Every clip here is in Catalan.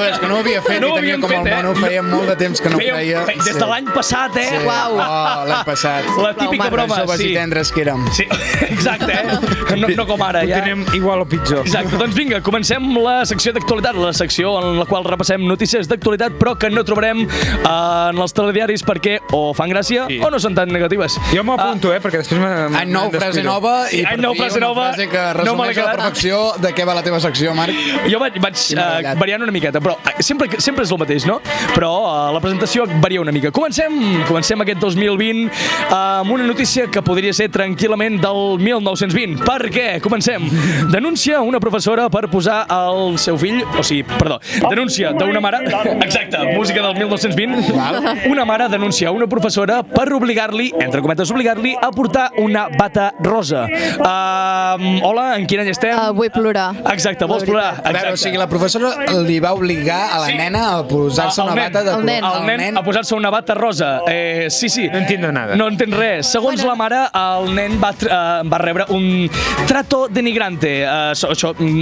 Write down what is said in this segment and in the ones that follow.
és que no ho havia fet i tenia com el mono, feia molt de temps que no ho feia. Des de l'any passat, eh? Uau. L'any passat. La típica broma, joves i tendres que érem. Sí, exacte, no com ara, ja. Ho tenim igual o pitjor. Exacte, doncs vinga, comencem la secció d'actualitat, la secció en la qual repassem notícies d'actualitat, però que no trobarem en els telediaris perquè o fan gràcia o no són tan negatives. Jo m'ho apunto, perquè després Any nou, frase nova, i per fi una frase que resumeix a la perfecció de què va la teva secció, Marc. Jo vaig variant una miqueta, però sempre és el mateix, no? Però la presentació varia una mica. Comencem aquest 2020 amb una notícia que podria ser tranquil·lament del 1920. Per què? Comencem. Denuncia una professora per posar el seu fill, denúncia d'una mare, exacte, música del 1920, una mare denuncia una professora per obligar-li, entre cometes obligar-li, a portar una bata rosa. Hola, en quin any estem? Vull plorar. Exacte, vols plorar? A veure, o sigui, la professora li va obligar a la nena a posar-se una bata de color. El nen a posar-se una bata rosa. Sí. No entiendo nada. No entens res. Segons la mare, el nen va rebre un trato denigrante.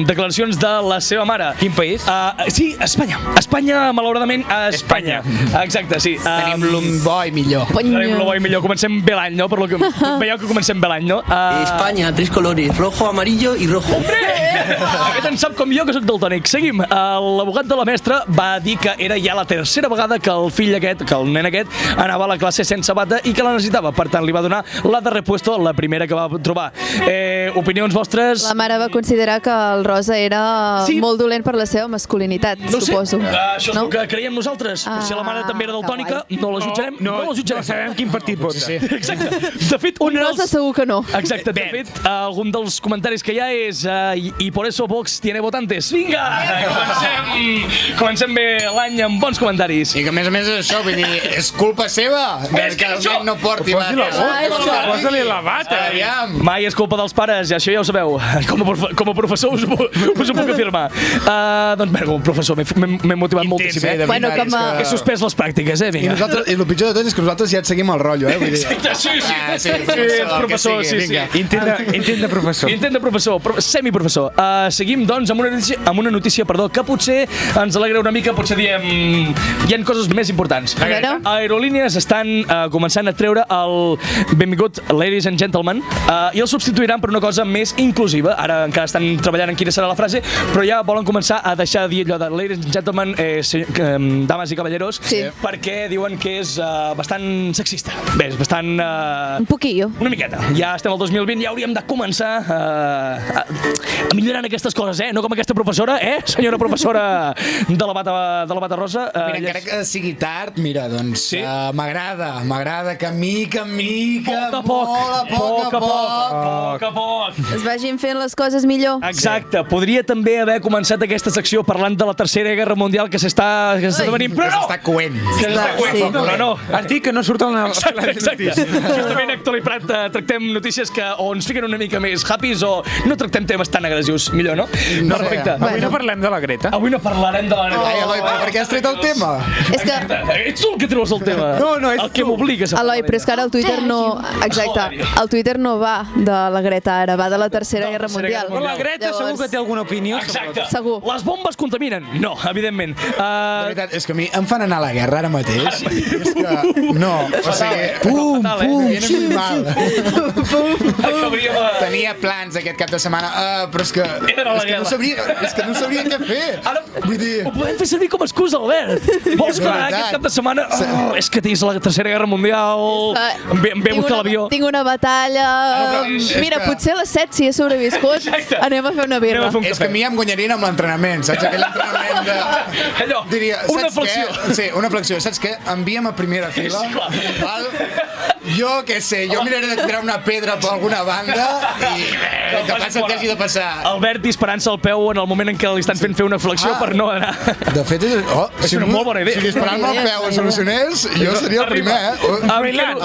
Declaracions de la seva mare. Quin país? Sí, Espanya. Espanya, malauradament, a Espanya. Exacte, sí. Tenim l'bo i millor. Tenim l'bo i millor. Comencem bé l'any, no? Per lo que veieu que comencem bé l'any, no? España, 3 colores, rojo, amarillo y rojo. Aquest en sap com jo, que soc daltònic. Seguim. L'abogat de la mestra va dir que era ja la tercera vegada que el fill aquest, que el nen aquest, anava a la classe sense bata i que la necessitava. Per tant, li va donar la de repuesto, la primera que va trobar. Opinions vostres? La mare va considerar que el rosa era molt dolent per la seva masculinitat, suposo. Això és el que creiem nosaltres. Si la mare també era daltònica, no la jutjarem. No sabem quin partit vota. Exacte. De fet, un rosa segur que no. Exacte. De fet, algun dels comentaris que hi ha és i por eso Vox tiene votantes. Vinga! Comencem bé l'any amb bons comentaris. I que a més és això, vull dir, és culpa seva que el nen no porti bata. Posa-li la bata. Mai és culpa dels pares, això ja ho sabeu. Com a professor us ho puc afirmar. Doncs bé, com a professor m'he motivat moltíssim. He suspès les pràctiques, I el pitjor de tot és que nosaltres ja et seguim el rotllo, vull dir. Exacte, sí, professor, sí. Intent de professor. Intent de professor, semiprofessor. Seguim, doncs, amb una notícia, que potser ens alegra una mica, potser diem hi ha coses més importants. Aerolínies estan començant a treure el benvingut Ladies and Gentlemen i el substituiran per una cosa més inclusiva. Ara encara estan treballant en quina serà la frase, però ja volen començar a deixar de dir allò de Ladies and Gentlemen, dames i caballeros, perquè diuen que és bastant sexista. Bé, és bastant... Un poquillo. Una miqueta. Ja estem al 2020, ja hauríem de començar a millorar aquestes coses, no com aquesta professora, senyora professora de la bata rosa. Mira, encara que sigui tard, mira, doncs m'agrada que mica en mica, a poc a poc. Es vagin fent les coses millor. Exacte. Podria també haver començat aquesta secció parlant de la Tercera Guerra Mundial que s'està venint, però no! S'està coent. Però no. Has dit que no surt en les notícies. Justament actualitat tractem notícies que o ens fiquen una mica més happys o no tractem temes tan agressius. Millor, no? Perfecte. Avui no parlem de la Greta. Avui no parlarem de la Greta. Ai, Eloi, però per què has tret el tema? És que... Ets tu el que treus el tema. No, és el que m'obligues a... Eloi, però és que ara el Twitter no... Exacte. El Twitter no va de la Greta ara, va de la Tercera Guerra Mundial. Però la Greta segur que té alguna opinió. Exacte. Segur. Les bombes contaminen. No, evidentment. La veritat és que a mi em fan anar a la guerra ara mateix. És que... No, o sigui... Pum, viene muy mal. Tenia plans aquest cap de setmana, però és que no sabria què fer. Ara ho podem fer servir com a excusa, Albert. Vols que aquest cap de setmana... És que tens la Tercera Guerra Mundial, em ve a buscar l'avió. Tinc una batalla... Mira, potser a les 7, si he sobreviscut, anem a fer una birra. És que a mi em guanyarien amb l'entrenament, saps? Aquell entrenament de... Allò, una flexió. Sí, una flexió. Saps què? Envia'm a primera fila. Jo què sé, jo miraré de tirar una pedra per alguna banda i el que passa que hagi de passar. Albert disparant-se al peu en el moment en què li estan fent fer una flexió per no anar. De fet, és una molt bona idea. Si disparant-me al peu es solucionés, jo seria el primer,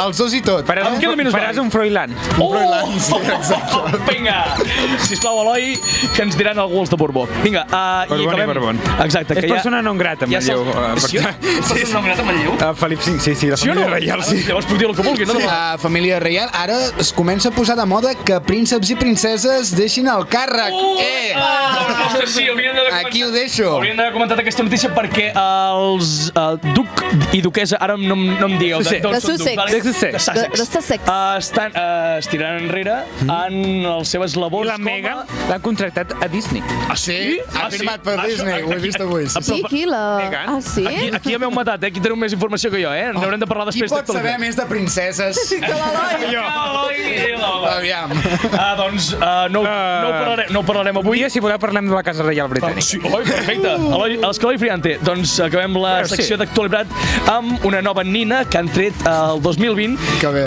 Els dos i tot. Faràs un Froilán. Un Froilán, sí, exacte. Vinga, sisplau, Eloi, que ens diran algú els de Borbó. Vinga, Borbón. Exacte. És persona non grata, Manlleu. És persona non grata, Manlleu? Felip V, sí, la família reial, sí. Llavors puc dir el que vulguis. no? Família reial. Ara es comença a posar de moda que prínceps i princeses deixin el càrrec. Ostres, sí, haurien d'haver Aquí ho deixo. Hauríem d'haver comentat aquesta notícia perquè els duc i duquesa, ara no em digueu d'on De són duc, Sussex. vale? De Sussex. De Sussex. es tiraran enrere en les seves I labors la Meghan l'han contractat a Disney. Sí? Ha firmat per Disney, ho he vist avui. Sí, aquí la... Megan. Ah, sí? Aquí ja m'heu matat, Aquí teniu més informació que jo, N'haurem de parlar Qui després. pot saber més de princeses? Aviam. Doncs no ho parlarem avui. Si voleu parlem de la Casa Reial Britànica. Sí, perfecte. Escoloi Friante. Doncs acabem la secció d'actualitat amb una nova nina que han tret el 2020. Que bé.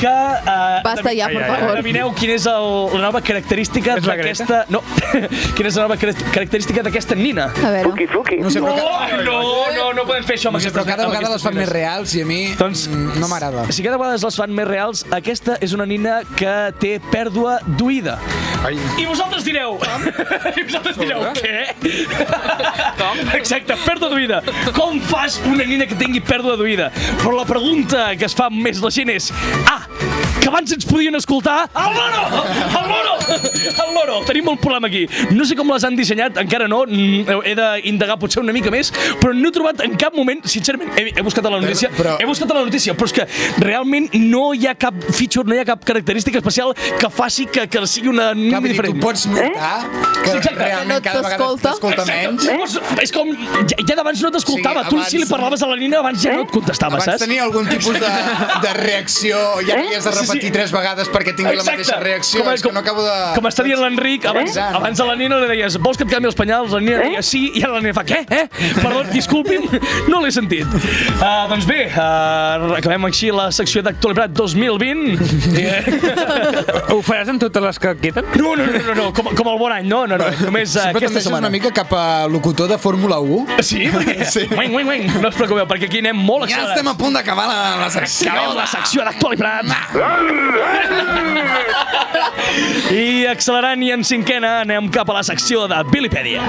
Basta ja, per favor. Endevineu quina és la nova característica És la d'aquesta... No, quina és la nova característica d'aquesta nina? A veure. No sé, però No podem fer això amb no sé, però cada vegada les fan més nines. reals i a mi Doncs, no m'agrada. Si cada vegada les fan més reals, aquesta és una nina que té pèrdua d'oïda. I vosaltres direu... què? Exacte, pèrdua d'oïda. Com fas una nina que tingui pèrdua d'oïda? Però la pregunta que es fa més la gent és... que abans ens podien escoltar... El loro! El loro! Tenim un problema aquí. No sé com les han dissenyat, encara no. He d'indagar potser una mica més, però no he trobat en cap moment... Sincerament, he buscat a la notícia, però és que realment no hi ha cap feature, no hi ha cap característica especial que faci que sigui una nina diferent. Tu pots notar que realment cada vegada t'escolta menys. És com... Ja d'abans no t'escoltava. Tu, si li parlaves a la nina, abans ja no et contestava, saps? Abans tenia algun tipus de reacció, ja no hi has de repetir 3 vegades perquè tingui la mateixa reacció. És que no acabo de... Com està dient l'Enric, abans a la nina li deies vols que et canvi els penyals? La nina deia sí, i ara la nina fa què? Perdó, disculpi'm, no l'he sentit. Doncs bé, acabem així la secció d'actualitat 2020. Ho faràs amb totes les que queden? No, com el bon any, no. Només Sempre aquesta setmana. una mica cap a locutor de Fórmula 1. Sí? Sí. No us preocupeu, perquè aquí anem molt Ja accelerats. estem a punt d'acabar la secció. Acabem la secció d'actualitat. I accelerant i en cinquena anem cap a la secció de Bilipèdia.